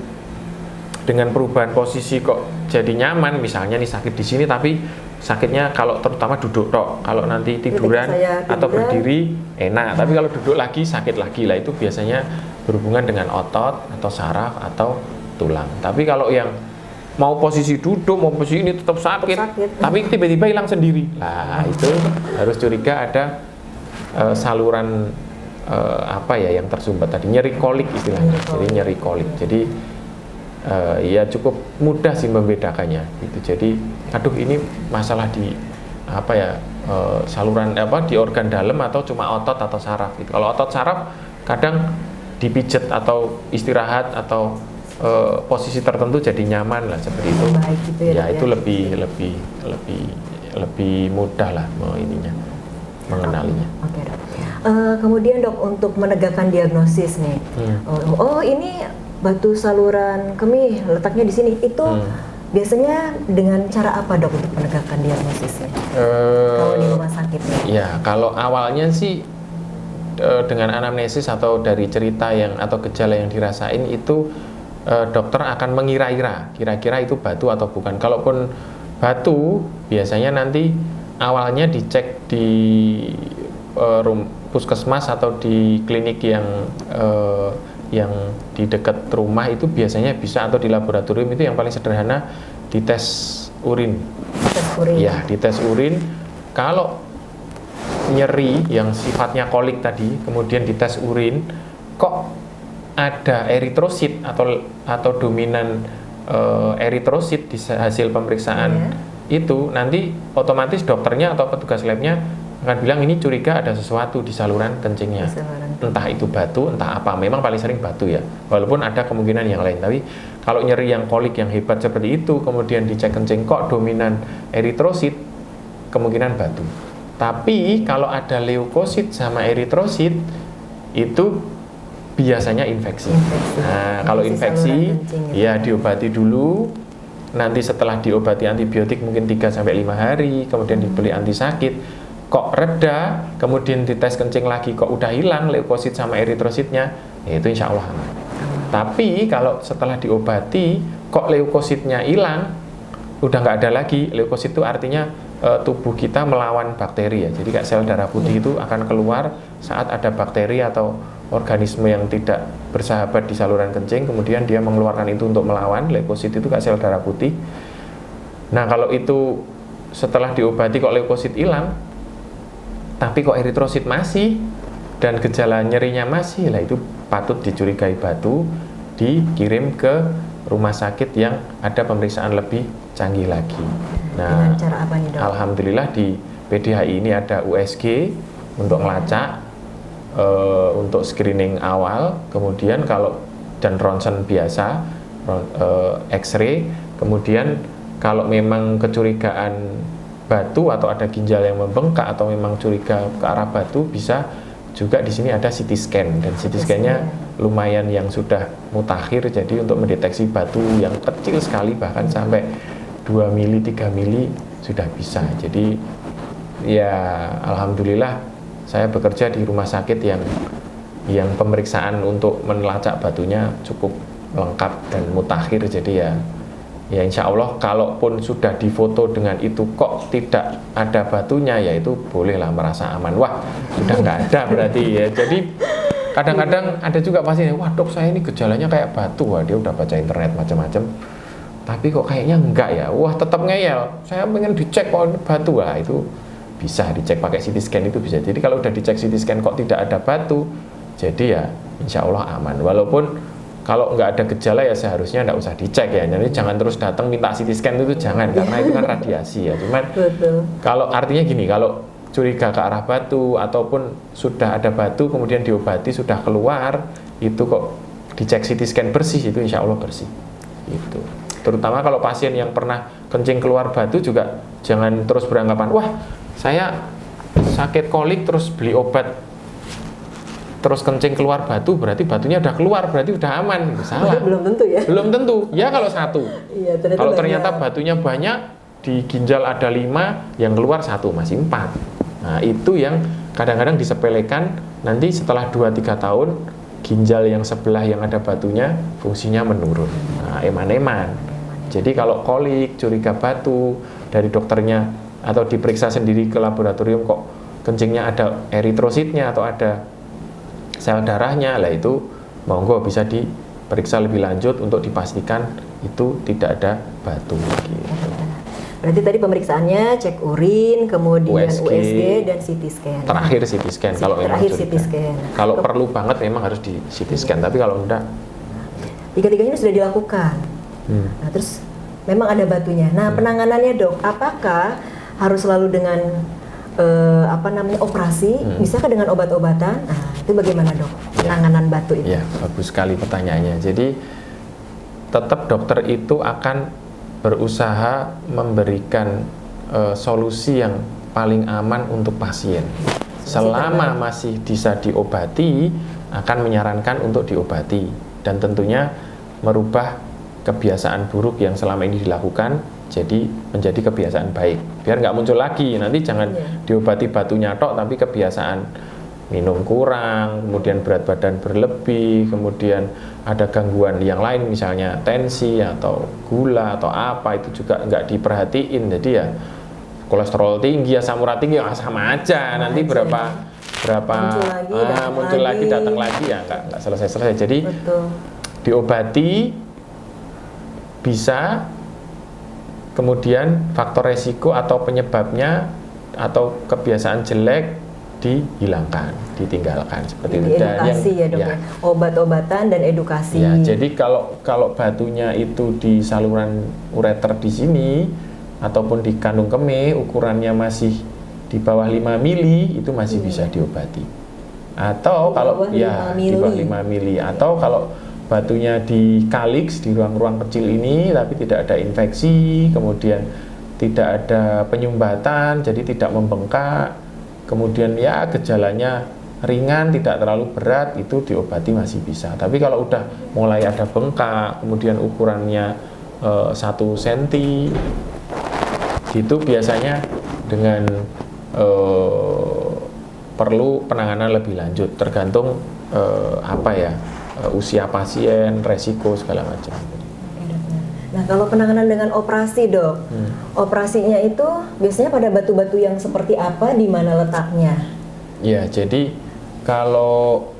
dengan perubahan posisi kok jadi nyaman, misalnya nih sakit di sini tapi sakitnya kalau terutama duduk tok, kalau nanti tiduran atau berdiri enak, tapi kalau duduk lagi sakit lagi lah. Itu biasanya berhubungan dengan otot atau saraf atau tulang. Tapi kalau yang mau posisi duduk, mau posisi ini tetap sakit. Tapi tiba-tiba hilang sendiri. Nah, itu harus curiga ada saluran yang tersumbat tadi, nyeri kolik istilahnya. Jadi nyeri kolik. Jadi ya cukup mudah sih membedakannya gitu. Jadi ini masalah di saluran di organ dalam atau cuma otot atau saraf gitu. Kalau otot saraf kadang dipijet atau istirahat atau posisi tertentu jadi nyaman lah seperti itu. Baik, gitu ya, itu lebih mudah lah mengenalinya. Oke, Dok. Kemudian Dok, untuk menegakkan diagnosis nih, ini batu saluran kemih letaknya di sini, itu biasanya dengan cara apa Dok untuk menegakkan diagnosisnya? Kalau di rumah sakit ya, kalau awalnya sih dengan anamnesis atau dari cerita atau gejala yang dirasain itu dokter akan mengira-ira kira-kira itu batu atau bukan. Kalaupun batu, biasanya nanti awalnya dicek di puskesmas atau di klinik yang di dekat rumah itu biasanya bisa, atau di laboratorium itu yang paling sederhana dites urin. Ya, dites urin. Kalau nyeri yang sifatnya kolik tadi, kemudian dites urin, kok ada eritrosit atau dominan eritrosit di hasil pemeriksaan itu, nanti otomatis dokternya atau petugas labnya akan bilang ini curiga ada sesuatu di saluran kencingnya. Entah itu batu, entah apa. Memang paling sering batu ya, walaupun ada kemungkinan yang lain. Tapi kalau nyeri yang kolik yang hebat seperti itu, kemudian dicek kencing kok dominan eritrosit, kemungkinan batu. Tapi kalau ada leukosit sama eritrosit, itu biasanya infeksi. Nah, kalau infeksi ya diobati dulu. Nanti setelah diobati antibiotik mungkin 3-5 hari, kemudian dibeli antisakit, kok reda, kemudian dites kencing lagi kok udah hilang leukosit sama eritrositnya, ya itu insya Allah aman. Tapi kalau setelah diobati kok leukositnya hilang, udah nggak ada lagi, leukosit itu artinya tubuh kita melawan bakteri ya. Jadi kayak sel darah putih itu akan keluar saat ada bakteri atau organisme yang tidak bersahabat di saluran kencing, kemudian dia mengeluarkan itu untuk melawan. Leukosit itu kayak sel darah putih. Nah, kalau itu setelah diobati kok leukosit hilang, tapi kok eritrosit masih dan gejala nyerinya masih, lah itu patut dicurigai batu, dikirim ke rumah sakit yang ada pemeriksaan lebih canggih lagi. Nah, dengan cara apa nih, Dok? Alhamdulillah di PDHI ini ada USG untuk ngelacak, untuk screening awal, kemudian kalau dan ronsen biasa, X-ray, kemudian kalau memang kecurigaan batu atau ada ginjal yang membengkak atau memang curiga ke arah batu, bisa juga di sini ada CT scan, dan CT scan-nya lumayan yang sudah mutakhir, jadi untuk mendeteksi batu yang kecil sekali bahkan sampai 2 mili, 3 mili sudah bisa. Jadi ya alhamdulillah saya bekerja di rumah sakit yang pemeriksaan untuk melacak batunya cukup lengkap dan mutakhir. Jadi ya insya Allah kalaupun sudah difoto dengan itu kok tidak ada batunya, ya itu bolehlah merasa aman. Wah, sudah nggak ada berarti ya. Jadi kadang-kadang ada juga pasien, wah dok saya ini gejalanya kayak batu. Wah, dia udah baca internet macam-macam, tapi kok kayaknya enggak ya. Wah, tetap ngeyel, saya pengen dicek kok ini batu. Lah itu bisa dicek pakai CT scan, itu bisa. Jadi kalau udah dicek CT scan kok tidak ada batu, jadi ya insya Allah aman. Walaupun kalau nggak ada gejala ya seharusnya nggak usah dicek ya. Jadi jangan terus datang minta CT scan, itu jangan, karena itu kan radiasi ya. Cuman kalau artinya gini, kalau curiga ke arah batu ataupun sudah ada batu kemudian diobati sudah keluar, itu kok dicek CT scan bersih, itu insya Allah bersih. Itu terutama kalau pasien yang pernah kencing keluar batu juga jangan terus beranggapan, wah saya sakit kolik terus beli obat terus kencing keluar batu, berarti batunya udah keluar, berarti udah aman. Salah. Belum tentu ya. Belum tentu. Ya kalau satu. Iya, kalau ternyata batunya banyak, di ginjal ada 5, yang keluar 1, masih 4. Nah, itu yang kadang-kadang disepelekan, nanti setelah 2-3 tahun, ginjal yang sebelah yang ada batunya, fungsinya menurun. Nah, eman-eman. Jadi kalau kolik, curiga batu, dari dokternya, atau diperiksa sendiri ke laboratorium, kok kencingnya ada eritrositnya, atau ada sel darahnya, lah itu monggo bisa diperiksa lebih lanjut untuk dipastikan itu tidak ada batu gitu. Berarti tadi pemeriksaannya cek urin, kemudian USG dan CT scan. Terakhir CT scan kalau memang CT scan. Kalau perlu banget memang harus di CT scan, tapi kalau enggak, tiga-tiganya sudah dilakukan. Nah, terus memang ada batunya. Nah, penanganannya dok, apakah harus selalu dengan operasi, bisakah dengan obat-obatan? Nah, itu bagaimana dok penanganan batu itu? Ya, bagus sekali pertanyaannya. Jadi tetap dokter itu akan berusaha memberikan solusi yang paling aman untuk pasien. Selama masih bisa diobati, akan menyarankan untuk diobati, dan tentunya merubah kebiasaan buruk yang selama ini dilakukan jadi menjadi kebiasaan baik, biar nggak muncul lagi. Nanti jangan diobati batunya tok, tapi kebiasaan minum kurang, kemudian berat badan berlebih, kemudian ada gangguan yang lain misalnya tensi atau gula atau apa, itu juga nggak diperhatiin. Jadi ya kolesterol tinggi, asam urat tinggi, ya sama aja. Nanti berapa muncul lagi datang lagi, ya nggak selesai. Jadi diobati bisa, kemudian faktor resiko atau penyebabnya atau kebiasaan jelek dihilangkan, ditinggalkan, seperti itu. Dan edukasi ya dok, obat-obatan dan edukasi. Ya, jadi kalau batunya itu di saluran ureter di sini ataupun di kandung kemih ukurannya masih di bawah 5 mili, itu masih bisa diobati. Atau kalau di bawah 5 mili, atau kalau batunya di kaliks, di ruang-ruang kecil ini, tapi tidak ada infeksi, kemudian tidak ada penyumbatan, jadi tidak membengkak, kemudian ya gejalanya ringan, tidak terlalu berat, itu diobati masih bisa. Tapi kalau udah mulai ada bengkak, kemudian ukurannya 1 cm, itu biasanya dengan perlu penanganan lebih lanjut, tergantung usia pasien, resiko segala macam. Nah, kalau penanganan dengan operasi dok, operasinya itu biasanya pada batu-batu yang seperti apa, di mana letaknya? Ya, jadi kalau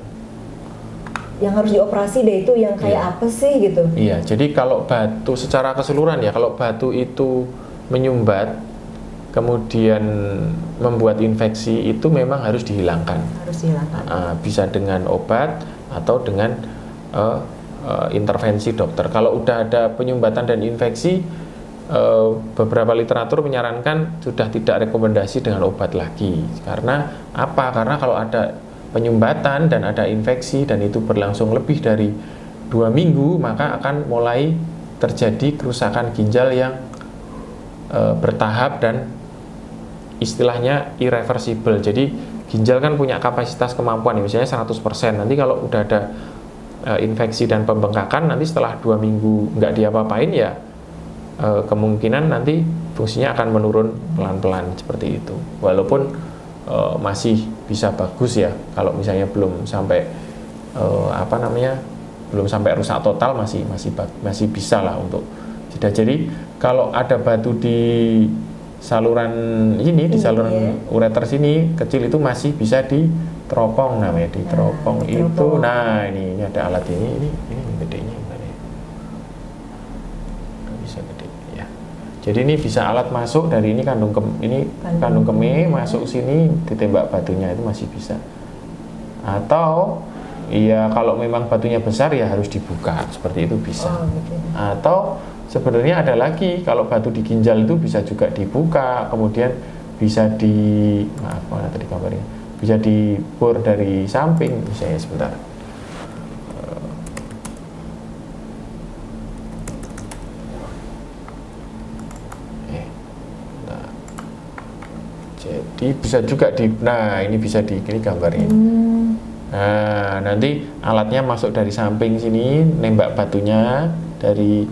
yang harus dioperasi deh itu yang kayak apa sih gitu? Iya, jadi kalau batu secara keseluruhan ya, kalau batu itu menyumbat, kemudian membuat infeksi, itu memang harus dihilangkan. Harus dihilangkan. Bisa dengan obat atau dengan intervensi dokter. Kalau udah ada penyumbatan dan infeksi, beberapa literatur menyarankan sudah tidak rekomendasi dengan obat lagi. Karena apa? Karena kalau ada penyumbatan dan ada infeksi dan itu berlangsung lebih dari 2 minggu, maka akan mulai terjadi kerusakan ginjal yang bertahap dan istilahnya irreversible. Jadi ginjal kan punya kapasitas kemampuan misalnya 100%. Nanti kalau udah ada infeksi dan pembengkakan, nanti setelah 2 minggu nggak diapa-apain ya kemungkinan nanti fungsinya akan menurun pelan-pelan seperti itu. Walaupun masih bisa bagus ya, kalau misalnya belum sampai belum sampai rusak total masih bisa lah untuk jeda. Jadi kalau ada batu di saluran ini, di saluran ureter sini kecil itu masih bisa diteropong namanya, diteropong itu. Nah, ini ada alat ini gedenya gimana ya? Bisa gede ya. Jadi ini bisa alat masuk dari ini kandung kemih masuk sini ditembak batunya itu masih bisa. Atau iya kalau memang batunya besar ya harus dibuka seperti itu bisa. Atau sebenarnya ada lagi, kalau batu di ginjal itu bisa juga dibuka, kemudian bisa bisa dibor dari samping misalnya sebentar. Jadi bisa juga ini bisa ini gambarnya. Nah, nanti alatnya masuk dari samping sini, nembak batunya dari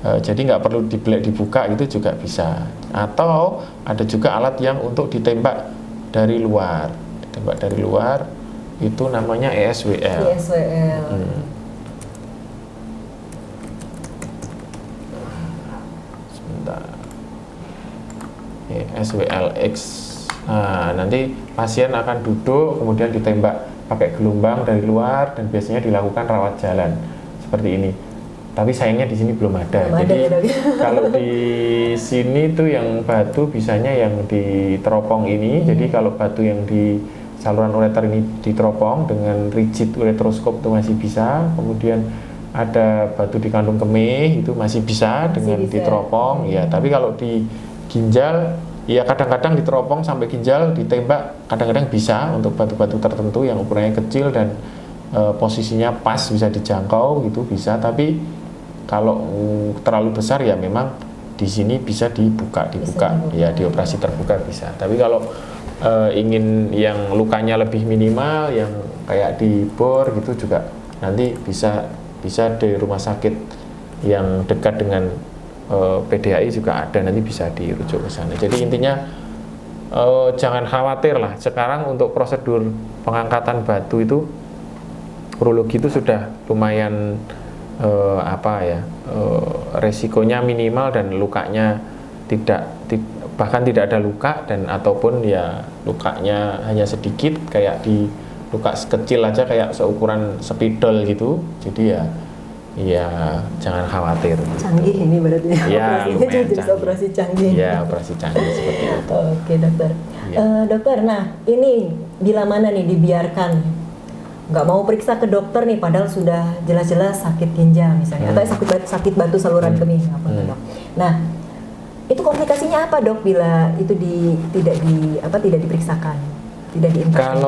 jadi nggak perlu dibuka gitu juga bisa. Atau ada juga alat yang untuk ditembak dari luar. Ditembak dari luar itu namanya ESWL. Sebentar. ESWLX. Nah, nanti pasien akan duduk kemudian ditembak pakai gelombang dari luar dan biasanya dilakukan rawat jalan seperti ini. Tapi sayangnya di sini belum ada. Jadi kalau di sini tuh yang batu bisanya yang diteropong ini. Jadi kalau batu yang di saluran ureter ini diteropong dengan rigid ureteroskop itu masih bisa. Kemudian ada batu di kandung kemih itu masih bisa dengan diteropong. Ya, tapi kalau di ginjal ya kadang-kadang diteropong sampai ginjal ditembak, kadang-kadang bisa untuk batu-batu tertentu yang ukurannya kecil dan posisinya pas bisa dijangkau gitu bisa. Tapi kalau terlalu besar ya memang di sini bisa dibuka ya, dioperasi terbuka bisa. Tapi kalau ingin yang lukanya lebih minimal, yang kayak dibor gitu juga nanti bisa di rumah sakit yang dekat dengan PDHI juga ada, nanti bisa dirujuk ke sana. Jadi intinya jangan khawatir lah. Sekarang untuk prosedur pengangkatan batu itu urologi itu sudah lumayan resikonya minimal dan lukanya bahkan tidak ada luka, dan ataupun ya lukanya hanya sedikit kayak di luka kecil aja kayak seukuran spidol gitu. Jadi ya jangan khawatir. Canggih ini berarti ya, operasi canggih. Ya, operasi canggih seperti itu. Oke, dokter. Dokter, nah ini bila mana nih dibiarkan nggak mau periksa ke dokter nih, padahal sudah jelas-jelas sakit ginjal misalnya, atau sakit batu saluran kemih dok. Nah, itu komplikasinya apa dok bila itu tidak diperiksakan, tidak diinvestigasi?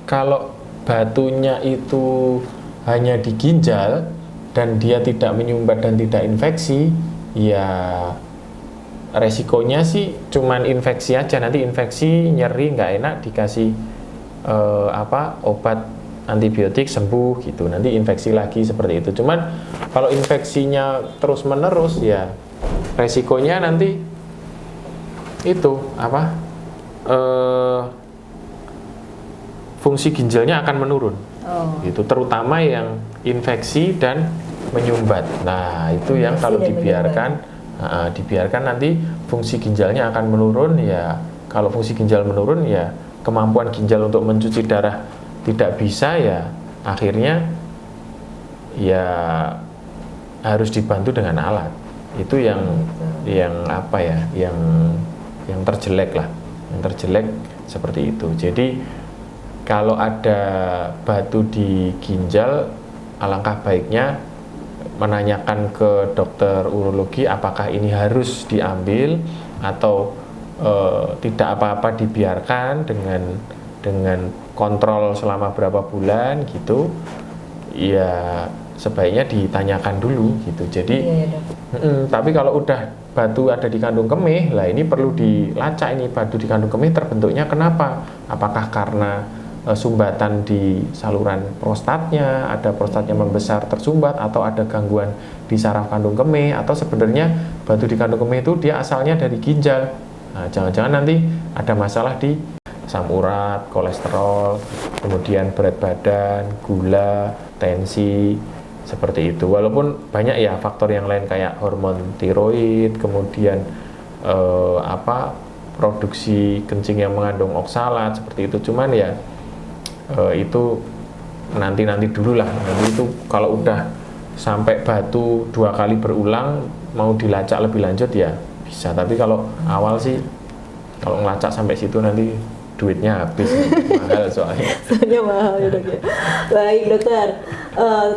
Kalau batunya itu hanya di ginjal dan dia tidak menyumbat dan tidak infeksi, ya resikonya sih cuman infeksi aja. Nanti infeksi, nyeri, nggak enak, dikasih obat antibiotik, sembuh gitu. Nanti infeksi lagi seperti itu. Cuman kalau infeksinya terus menerus ya resikonya nanti itu fungsi ginjalnya akan menurun. Gitu, terutama yang infeksi dan menyumbat. Nah, itu yang kalau dibiarkan nanti fungsi ginjalnya akan menurun ya. Kalau fungsi ginjal menurun ya kemampuan ginjal untuk mencuci darah tidak bisa, ya akhirnya ya harus dibantu dengan alat. Itu yang terjelek lah, yang terjelek seperti itu. Jadi kalau ada batu di ginjal, alangkah baiknya menanyakan ke dokter urologi apakah ini harus diambil atau tidak apa-apa dibiarkan dengan kontrol selama berapa bulan gitu. Ya sebaiknya ditanyakan dulu gitu. Jadi Iya, Dok. tapi kalau udah batu ada di kandung kemih, lah ini perlu dilacak, ini batu di kandung kemih terbentuknya kenapa? Apakah karena sumbatan di saluran prostatnya, ada prostatnya membesar tersumbat, atau ada gangguan di saraf kandung kemih, atau sebenarnya batu di kandung kemih itu dia asalnya dari ginjal. Nah, jangan-jangan nanti ada masalah di asam urat, kolesterol, kemudian berat badan, gula, tensi, seperti itu. Walaupun banyak ya faktor yang lain kayak hormon tiroid, kemudian produksi kencing yang mengandung oksalat seperti itu. Cuman ya itu nanti dulu lah. Nanti itu kalau udah sampai batu 2 kali berulang mau dilacak lebih lanjut ya bisa. Tapi kalau awal sih kalau ngelacak sampai situ nanti duitnya habis, mahal soalnya. Soalnya mahal ya, Dok ya. Baik, Dokter.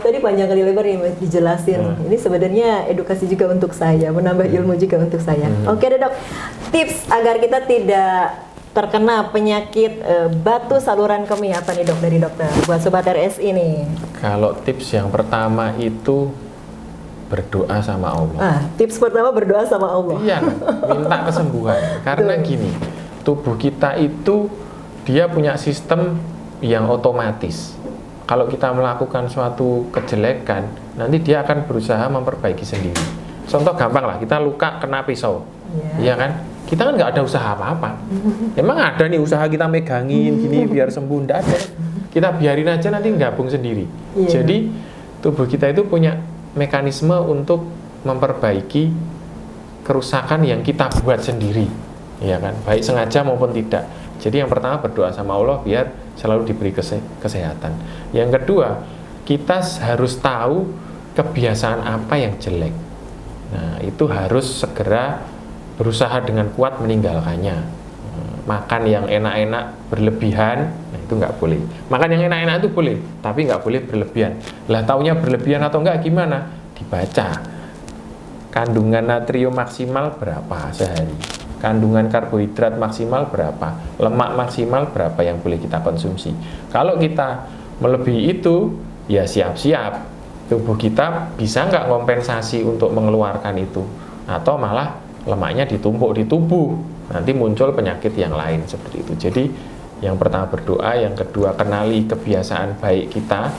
Tadi panjang kali lebar nih dijelasin. Ini sebenarnya edukasi juga untuk saya, menambah ilmu juga untuk saya. Oke deh, Dok. Tips agar kita tidak terkena penyakit batu saluran kemih apa nih, Dok, dari dokter buat sobat RSI ini? Kalau tips yang pertama itu berdoa sama Allah. Tips pertama berdoa sama Allah. Iya, minta kesembuhan. Karena gini, tubuh kita itu dia punya sistem yang otomatis. Kalau kita melakukan suatu kejelekan, nanti dia akan berusaha memperbaiki sendiri. Contoh gampang lah, kita luka kena pisau, iya kan? Kita kan nggak ada usaha apa-apa. Emang ada nih usaha kita megangin gini biar sembuh? Nggak ada. Kita biarin aja nanti gabung sendiri. Jadi tubuh kita itu punya mekanisme untuk memperbaiki kerusakan yang kita buat sendiri, ya kan? Baik sengaja maupun tidak. Jadi yang pertama berdoa sama Allah biar selalu diberi kesehatan. Yang kedua, kita harus tahu kebiasaan apa yang jelek. Nah, itu harus segera berusaha dengan kuat meninggalkannya. Makan yang enak-enak berlebihan, nah itu nggak boleh. Makan yang enak-enak itu boleh, tapi nggak boleh berlebihan. Lah taunya berlebihan atau enggak gimana? Dibaca. Kandungan natrium maksimal berapa sehari? Kandungan karbohidrat maksimal berapa? Lemak maksimal berapa yang boleh kita konsumsi? Kalau kita melebihi itu, ya siap-siap. Tubuh kita bisa nggak kompensasi untuk mengeluarkan itu? Atau malah lemaknya ditumpuk di tubuh, nanti muncul penyakit yang lain seperti itu. Jadi yang pertama berdoa, yang kedua kenali kebiasaan baik kita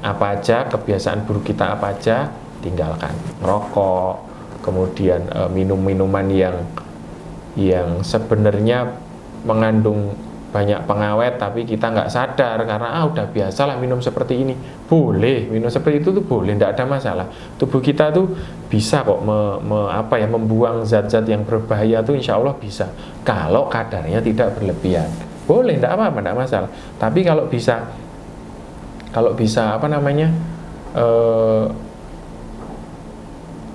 apa aja, kebiasaan buruk kita apa aja, tinggalkan. Merokok, kemudian minum minuman yang sebenarnya mengandung banyak pengawet tapi kita nggak sadar karena udah biasalah minum seperti ini. Boleh minum seperti itu tuh boleh, nggak ada masalah. Tubuh kita tuh bisa kok membuang zat-zat yang berbahaya tuh insya Allah bisa. Kalau kadarnya tidak berlebihan, boleh, nggak apa-apa, nggak masalah. Tapi kalau bisa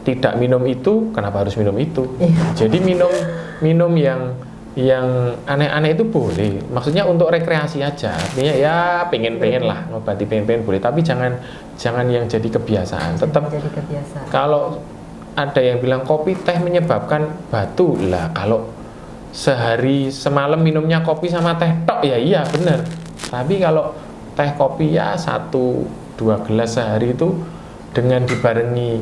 tidak minum itu, kenapa harus minum itu? Jadi minum yang aneh-aneh itu boleh, maksudnya untuk rekreasi aja, artinya ya pengen lah ngobati pengen boleh, tapi jangan yang jadi kebiasaan. Tetap jadi kebiasaan. Kalau ada yang bilang kopi teh menyebabkan batu, lah kalau sehari semalam minumnya kopi sama teh tok ya iya benar, tapi kalau teh kopi ya 1-2 gelas sehari itu dengan dibarengi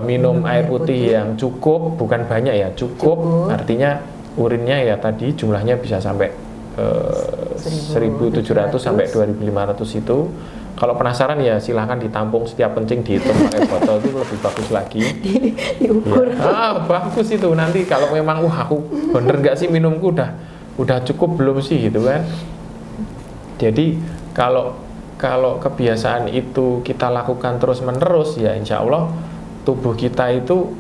minum air putih yang cukup, bukan banyak ya, cukup. Artinya urinnya ya tadi jumlahnya bisa sampai 1.700 sampai 2.500 itu. Kalau penasaran ya silahkan ditampung setiap kencing, dihitung pakai botol itu lebih bagus lagi. Diukur. Ya. Bagus itu nanti kalau memang aku bener nggak sih minumku udah cukup belum sih gitu kan. Jadi kalau kebiasaan itu kita lakukan terus menerus ya insya Allah tubuh kita itu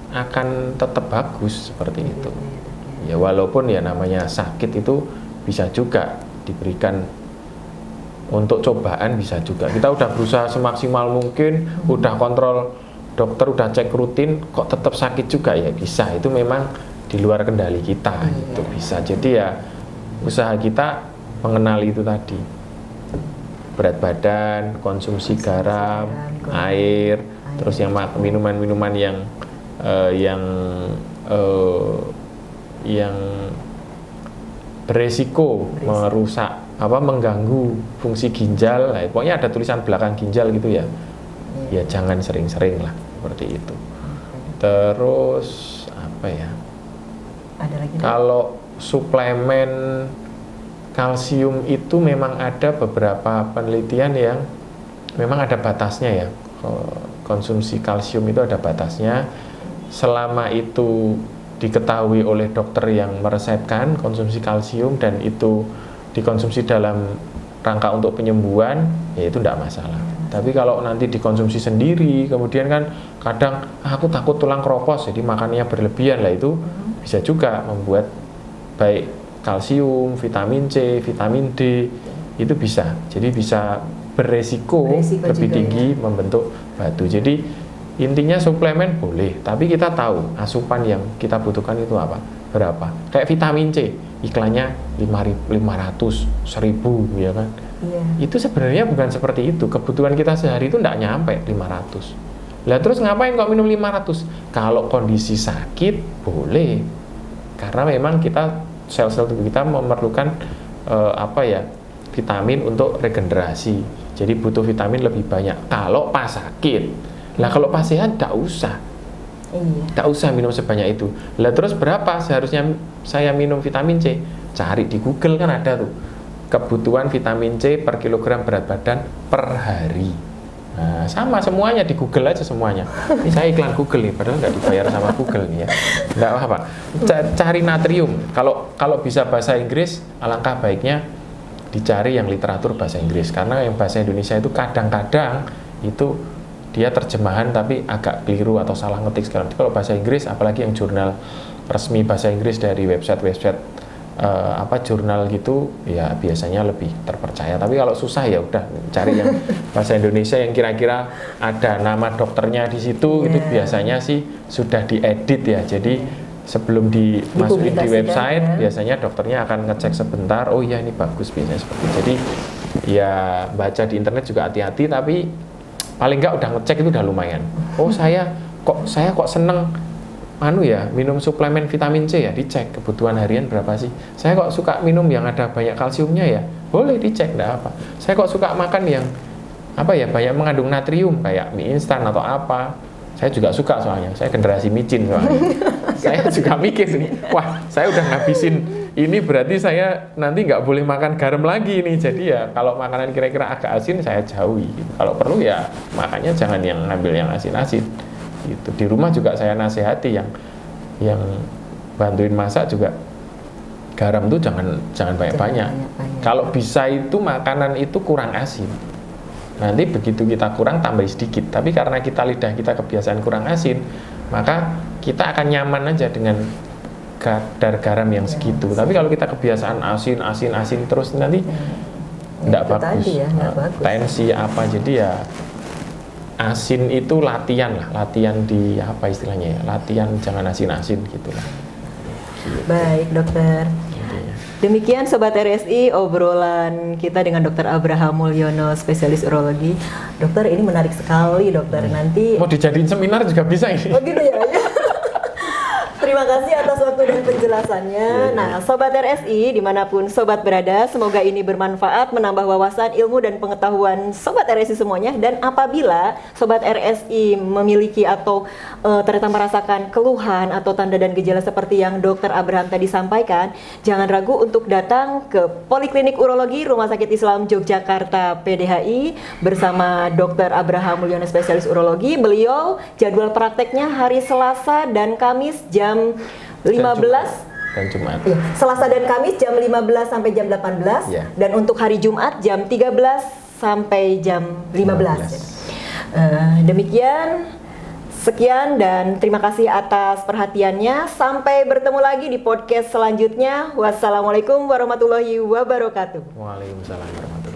akan tetap bagus seperti itu. Ya walaupun ya namanya sakit itu bisa juga diberikan untuk cobaan, bisa juga. Kita udah berusaha semaksimal mungkin, udah kontrol dokter, udah cek rutin, kok tetap sakit juga ya bisa. Itu memang di luar kendali kita, itu bisa. Jadi ya usaha kita mengenali itu tadi. Berat badan, konsumsi garam, air, terus yang minuman-minuman yang beresiko merusak mengganggu fungsi ginjal. Nah, pokoknya ada tulisan belakang ginjal gitu ya. Ya jangan sering-sering lah seperti itu. Terus apa ya? Ada lagi? Kalau suplemen kalsium itu memang ada beberapa penelitian yang memang ada batasnya ya. Konsumsi kalsium itu ada batasnya. Selama itu diketahui oleh dokter yang meresepkan konsumsi kalsium dan itu dikonsumsi dalam rangka untuk penyembuhan, ya itu tidak masalah. Tapi kalau nanti dikonsumsi sendiri, kemudian kan kadang aku takut tulang keropos, jadi makannya berlebihan lah, itu bisa juga membuat baik kalsium, vitamin C, vitamin D itu bisa. Jadi bisa beresiko lebih tinggi ya, membentuk batu. Jadi intinya suplemen boleh, tapi kita tahu asupan yang kita butuhkan itu apa, berapa. Kayak vitamin C, iklannya 500, 1000 ya kan. Iya. Itu sebenarnya bukan seperti itu. Kebutuhan kita sehari itu tidak nyampe 500. Lah terus ngapain kok minum 500? Kalau kondisi sakit boleh. Karena memang kita sel-sel tubuh kita memerlukan vitamin untuk regenerasi. Jadi butuh vitamin lebih banyak kalau pas sakit. Lah kalau pas sehat tidak usah. Tidak usah minum sebanyak itu. Lah terus berapa seharusnya saya minum vitamin C? Cari di Google kan ada tuh. Kebutuhan vitamin C per kilogram berat badan per hari. Nah, sama semuanya di Google aja semuanya. Ini saya iklan Google nih, padahal nggak dibayar sama Google nih ya. Nggak apa-apa. Cari natrium. Kalau bisa bahasa Inggris, alangkah baiknya dicari yang literatur bahasa Inggris. Karena yang bahasa Indonesia itu kadang-kadang itu dia terjemahan tapi agak keliru atau salah ngetik segala. Kalau bahasa Inggris, apalagi yang jurnal resmi bahasa Inggris dari website jurnal gitu, ya biasanya lebih terpercaya. Tapi kalau susah ya udah cari yang bahasa Indonesia yang kira-kira ada nama dokternya di situ. Itu biasanya sih sudah diedit ya. Jadi sebelum dimasukin di website, biasanya dokternya akan ngecek sebentar. Oh iya ini bagus, biasanya seperti itu. Jadi ya baca di internet juga hati-hati, tapi paling nggak udah ngecek itu udah lumayan. Oh saya kok seneng minum suplemen vitamin C ya, dicek kebutuhan harian berapa sih. Saya kok suka minum yang ada banyak kalsiumnya ya, boleh dicek, enggak apa. Saya kok suka makan yang banyak mengandung natrium kayak mie instan atau apa. Saya juga suka soalnya, saya generasi micin soalnya. Saya juga mikir nih, wah saya udah ngabisin ini berarti saya nanti nggak boleh makan garam lagi nih. Jadi ya kalau makanan kira-kira agak asin saya jauhi. Kalau perlu ya makanya jangan yang ngambil yang asin-asin. Gitu. Di rumah juga saya nasihati yang bantuin masak juga garam tuh jangan banyak-banyak. Kalau bisa itu makanan itu kurang asin. Nanti begitu kita kurang tambah sedikit. Tapi karena lidah kita kebiasaan kurang asin, maka kita akan nyaman aja dengan kadar garam yang segitu. Tapi kalau kita kebiasaan asin terus nanti tidak bagus. Tensi apa, jadi ya asin itu latihan di istilahnya ya, latihan jangan asin-asin gitulah. Baik dokter. Demikian Sobat RSI obrolan kita dengan Dr. Abraham Mulyono, spesialis urologi. Dokter, ini menarik sekali dokter. Nanti mau dijadiin seminar juga bisa ini. Oh gitu ya. Terima kasih atas waktu dan penjelasannya. Nah, Sobat RSI dimanapun Sobat berada, semoga ini bermanfaat, menambah wawasan, ilmu, dan pengetahuan Sobat RSI semuanya. Dan apabila Sobat RSI memiliki atau ternyata merasakan keluhan atau tanda dan gejala seperti yang Dr. Abraham tadi sampaikan, jangan ragu untuk datang ke Poliklinik Urologi Rumah Sakit Islam Yogyakarta PDHI bersama Dr. Abraham Mulyono, spesialis urologi. Beliau jadwal prakteknya hari Selasa dan Kamis jam 15 dan Jumat. Ya, Selasa dan Kamis jam 15 sampai jam 18 dan untuk hari Jumat jam 13 sampai jam 15. Demikian, sekian dan terima kasih atas perhatiannya. Sampai bertemu lagi di podcast selanjutnya. Wassalamualaikum warahmatullahi wabarakatuh. Waalaikumsalam warahmatullahi wabarakatuh.